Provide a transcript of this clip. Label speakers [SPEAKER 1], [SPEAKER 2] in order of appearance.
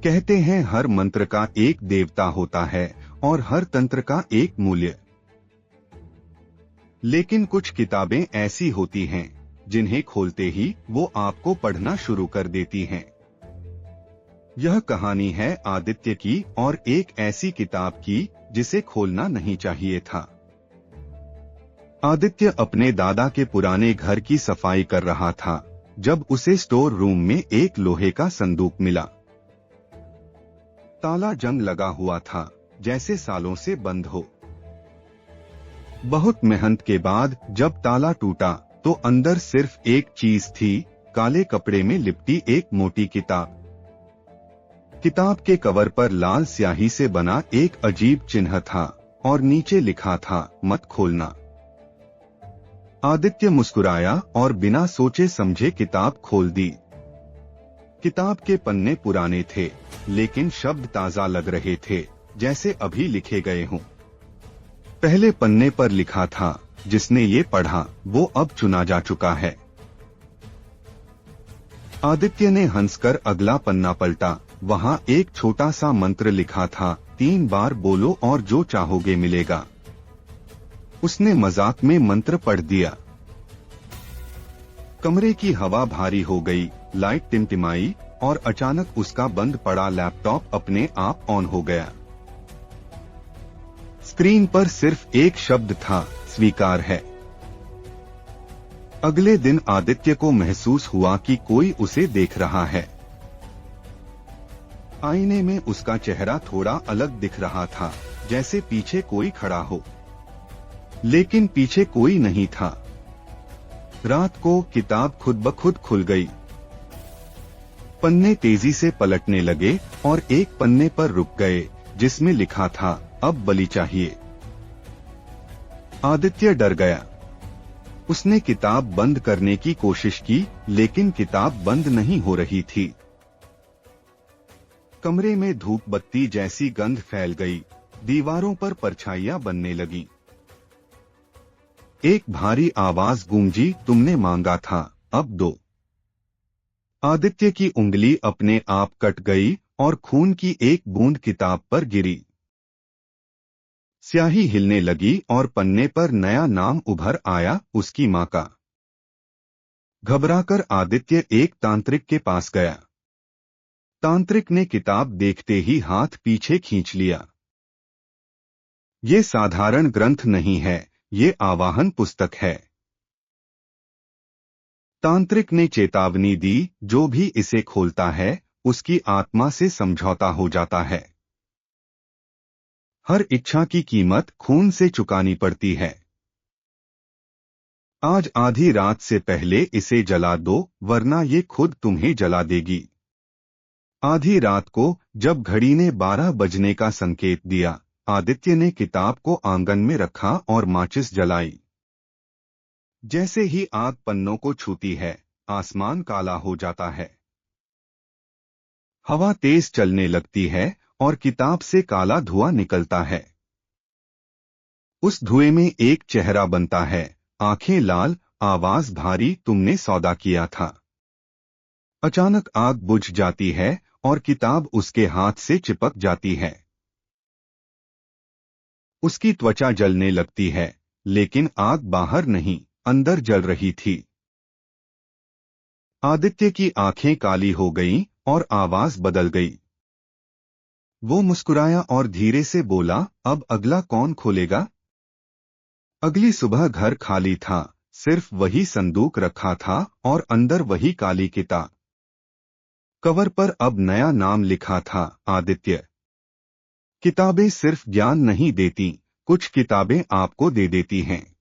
[SPEAKER 1] कहते हैं हर मंत्र का एक देवता होता है और हर तंत्र का एक मूल्य। लेकिन कुछ किताबें ऐसी होती हैं जिन्हें खोलते ही वो आपको पढ़ना शुरू कर देती हैं। यह कहानी है आदित्य की और एक ऐसी किताब की जिसे खोलना नहीं चाहिए था। आदित्य अपने दादा के पुराने घर की सफाई कर रहा था जब उसे स्टोर रूम में एक लोहे का संदूक मिला। ताला जंग लगा हुआ था, जैसे सालों से बंद हो। बहुत मेहनत के बाद जब ताला टूटा तो अंदर सिर्फ एक चीज थी, काले कपड़े में लिपटी एक मोटी किताब। किताब के कवर पर लाल स्याही से बना एक अजीब चिन्ह था और नीचे लिखा था, मत खोलना। आदित्य मुस्कुराया और बिना सोचे समझे किताब खोल दी। किताब के पन्ने पुराने थे, लेकिन शब्द ताजा लग रहे थे, जैसे अभी लिखे गए हों। पहले पन्ने पर लिखा था, जिसने ये पढ़ा वो अब चुना जा चुका है। आदित्य ने हंसकर अगला पन्ना पलटा। वहां एक छोटा सा मंत्र लिखा था, 3 बार बोलो और जो चाहोगे मिलेगा। उसने मजाक में मंत्र पढ़ दिया। कमरे की हवा भारी हो गई, लाइट टिमटिमाई और अचानक उसका बंद पड़ा लैपटॉप अपने आप ऑन हो गया। स्क्रीन पर सिर्फ एक शब्द था, स्वीकार है। अगले दिन आदित्य को महसूस हुआ कि कोई उसे देख रहा है। आईने में उसका चेहरा थोड़ा अलग दिख रहा था, जैसे पीछे कोई खड़ा हो, लेकिन पीछे कोई नहीं था। रात को किताब खुद ब खुद खुल गई। पन्ने तेजी से पलटने लगे और एक पन्ने पर रुक गए, जिसमें लिखा था, अब बलि चाहिए। आदित्य डर गया। उसने किताब बंद करने की कोशिश की, लेकिन किताब बंद नहीं हो रही थी। कमरे में धूप बत्ती जैसी गंध फैल गई, दीवारों पर परछाइयां बनने लगी। एक भारी आवाज गूंजी, तुमने मांगा था, अब दो। आदित्य की उंगली अपने आप कट गई और खून की एक बूंद किताब पर गिरी। स्याही हिलने लगी और पन्ने पर नया नाम उभर आया, उसकी मां का। घबराकर आदित्य एक तांत्रिक के पास गया। तांत्रिक ने किताब देखते ही हाथ पीछे खींच लिया। ये साधारण ग्रंथ नहीं है, ये आवाहन पुस्तक है। तांत्रिक ने चेतावनी दी, जो भी इसे खोलता है उसकी आत्मा से समझौता हो जाता है। हर इच्छा की कीमत खून से चुकानी पड़ती है। आज आधी रात से पहले इसे जला दो, वरना ये खुद तुम्हें जला देगी। आधी रात को जब घड़ी ने 12 बजने का संकेत दिया, आदित्य ने किताब को आंगन में रखा और माचिस जलाई। जैसे ही आग पन्नों को छूती है, आसमान काला हो जाता है। हवा तेज चलने लगती है और किताब से काला धुआं निकलता है। उस धुएं में एक चेहरा बनता है, आंखें लाल, आवाज भारी, तुमने सौदा किया था। अचानक आग बुझ जाती है और किताब उसके हाथ से चिपक जाती है। उसकी त्वचा जलने लगती है, लेकिन आग बाहर नहीं, अंदर जल रही थी। आदित्य की आंखें काली हो गईं और आवाज बदल गई। वो मुस्कुराया और धीरे से बोला, अब अगला कौन खोलेगा? अगली सुबह घर खाली था, सिर्फ वही संदूक रखा था और अंदर वही काली किताब। कवर पर अब नया नाम लिखा था, आदित्य। किताबें सिर्फ ज्ञान नहीं देती, कुछ किताबें आपको दे देती हैं।